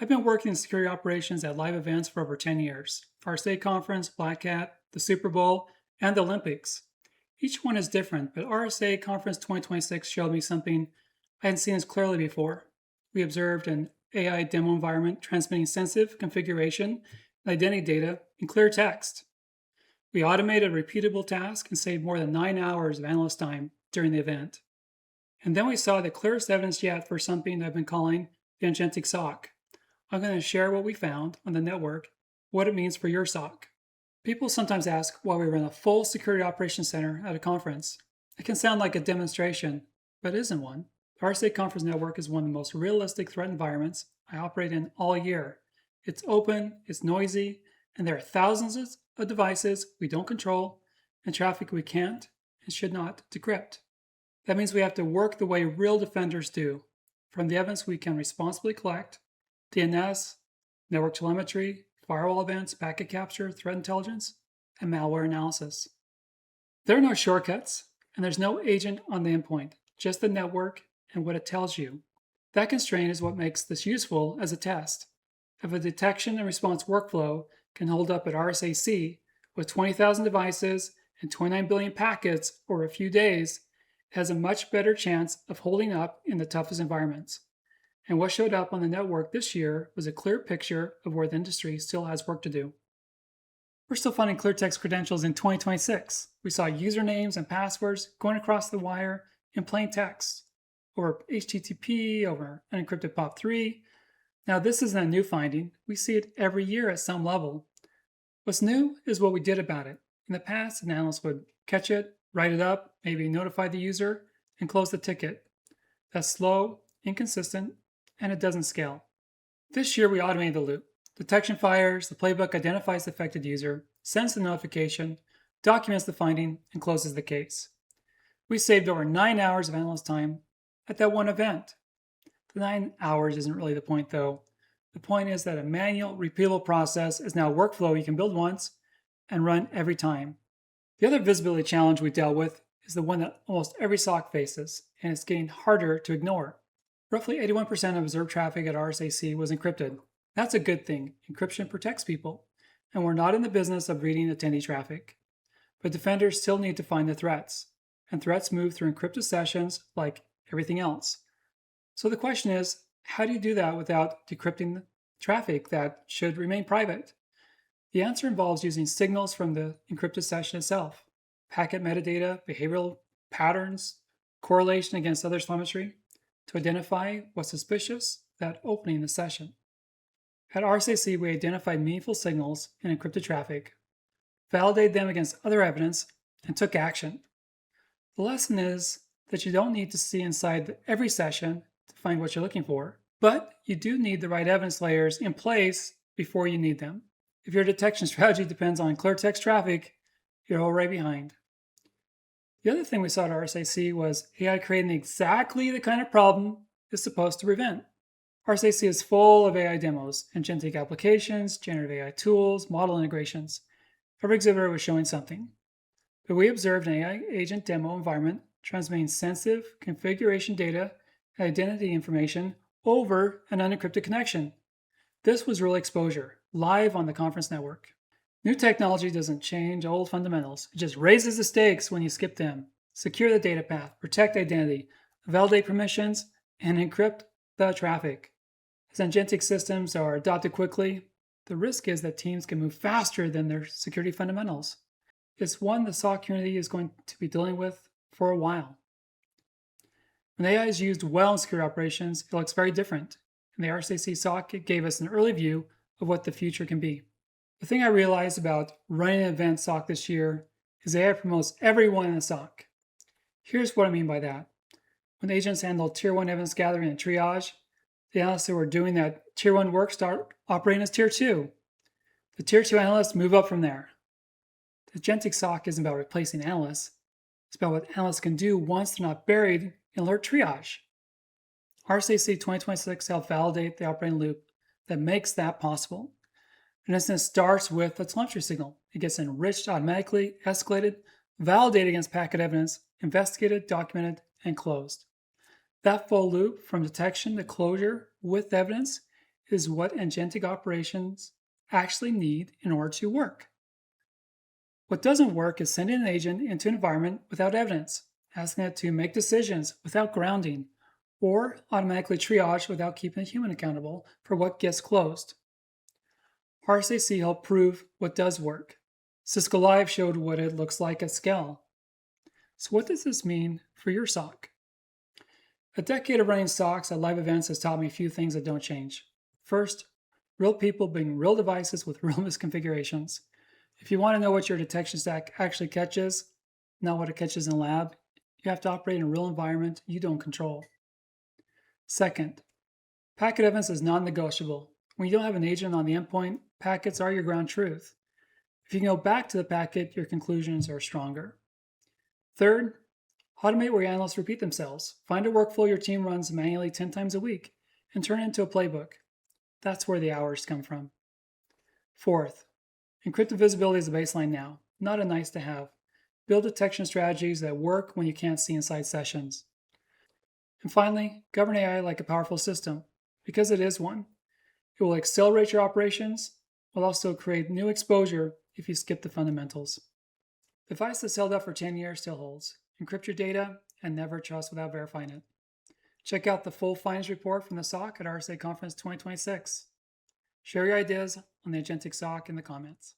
I've been working in security operations at live events for over 10 years. RSAC Conference, Black Hat, the Super Bowl, and the Olympics. Each one is different, but RSA Conference 2026 showed me something I hadn't seen as clearly before. We observed an AI demo environment transmitting sensitive configuration and identity data in clear text. We automated a repeatable task and saved more than 9 hours of analyst time during the event. And then we saw the clearest evidence yet for something I've been calling the Agentic SOC. I'm going to share what we found on the network, what it means for your SOC. People sometimes ask why we run a full security operations center at a conference. It can sound like a demonstration, but it isn't one. The RSA Conference Network is one of the most realistic threat environments I operate in all year. It's open, it's noisy, and there are thousands of devices we don't control and traffic we can't and should not decrypt. That means we have to work the way real defenders do, from the evidence we can responsibly collect, DNS, network telemetry, firewall events, packet capture, threat intelligence, and malware analysis. There are no shortcuts, and there's no agent on the endpoint, just the network and what it tells you. That constraint is what makes this useful as a test. If a detection and response workflow can hold up at RSAC with 20,000 devices and 29 billion packets over a few days, it has a much better chance of holding up in the toughest environments. And what showed up on the network this year was a clear picture of where the industry still has work to do. We're still finding cleartext credentials in 2026. We saw usernames and passwords going across the wire in plain text, over HTTP, over unencrypted POP3. Now, this isn't a new finding. We see it every year at some level. What's new is what we did about it. In the past, an analyst would catch it, write it up, maybe notify the user, and close the ticket. That's slow, inconsistent, and it doesn't scale. This year, we automated the loop. Detection fires, the playbook identifies the affected user, sends the notification, documents the finding, and closes the case. We saved over 9 hours of analyst time at that one event. The 9 hours isn't really the point, though. The point is that a manual, repeatable process is now a workflow you can build once and run every time. The other visibility challenge we dealt with is the one that almost every SOC faces, and it's getting harder to ignore. Roughly 81% of observed traffic at RSAC was encrypted. That's a good thing. Encryption protects people, and we're not in the business of reading attendee traffic. But defenders still need to find the threats, and threats move through encrypted sessions like everything else. So the question is, how do you do that without decrypting the traffic that should remain private? The answer involves using signals from the encrypted session itself, packet metadata, behavioral patterns, correlation against other telemetry, to identify what's suspicious without opening the session. At RSAC, we identified meaningful signals in encrypted traffic, validated them against other evidence, and took action. The lesson is that you don't need to see inside every session to find what you're looking for, but you do need the right evidence layers in place before you need them. If your detection strategy depends on clear text traffic, you're already behind. The other thing we saw at RSAC was AI creating exactly the kind of problem it's supposed to prevent. RSAC is full of AI demos, agentic applications, generative AI tools, model integrations. Every exhibitor was showing something. But we observed an AI agent demo environment transmitting sensitive configuration data and identity information over an unencrypted connection. This was real exposure, live on the conference network. New technology doesn't change old fundamentals. It just raises the stakes when you skip them. Secure the data path, protect identity, validate permissions, and encrypt the traffic. As agentic systems are adopted quickly, the risk is that teams can move faster than their security fundamentals. It's one the SOC community is going to be dealing with for a while. When AI is used well in security operations, it looks very different. In the RSAC SOC, it gave us an early view of what the future can be. The thing I realized about running an event SOC this year is AI promotes everyone in the SOC. Here's what I mean by that. When agents handle Tier 1 evidence gathering and triage, the analysts who are doing that Tier 1 work start operating as Tier 2. The Tier 2 analysts move up from there. The Agentic SOC isn't about replacing analysts. It's about what analysts can do once they're not buried in alert triage. RSAC 2026 helped validate the operating loop that makes that possible. An instance starts with a telemetry signal. It gets enriched automatically, escalated, validated against packet evidence, investigated, documented, and closed. That full loop from detection to closure with evidence is what agentic operations actually need in order to work. What doesn't work is sending an agent into an environment without evidence, asking it to make decisions without grounding, or automatically triage without keeping a human accountable for what gets closed. RSAC helped prove what does work. Cisco Live showed what it looks like at scale. So what does this mean for your SOC? A decade of running SOCs at live events has taught me a few things that don't change. First, real people bring real devices with real misconfigurations. If you want to know what your detection stack actually catches, not what it catches in a lab, you have to operate in a real environment you don't control. Second, packet evidence is non-negotiable. When you don't have an agent on the endpoint, packets are your ground truth. If you can go back to the packet, your conclusions are stronger. Third, automate where your analysts repeat themselves. Find a workflow your team runs manually 10 times a week and turn it into a playbook. That's where the hours come from. Fourth, encrypted visibility is a baseline now, not a nice to have. Build detection strategies that work when you can't see inside sessions. And finally, govern AI like a powerful system, because it is one. It will accelerate your operations, while also create new exposure if you skip the fundamentals. The advice that's held up for 10 years still holds. Encrypt your data and never trust without verifying it. Check out the full findings report from the SOC at RSA Conference 2026. Share your ideas on the Agentic SOC in the comments.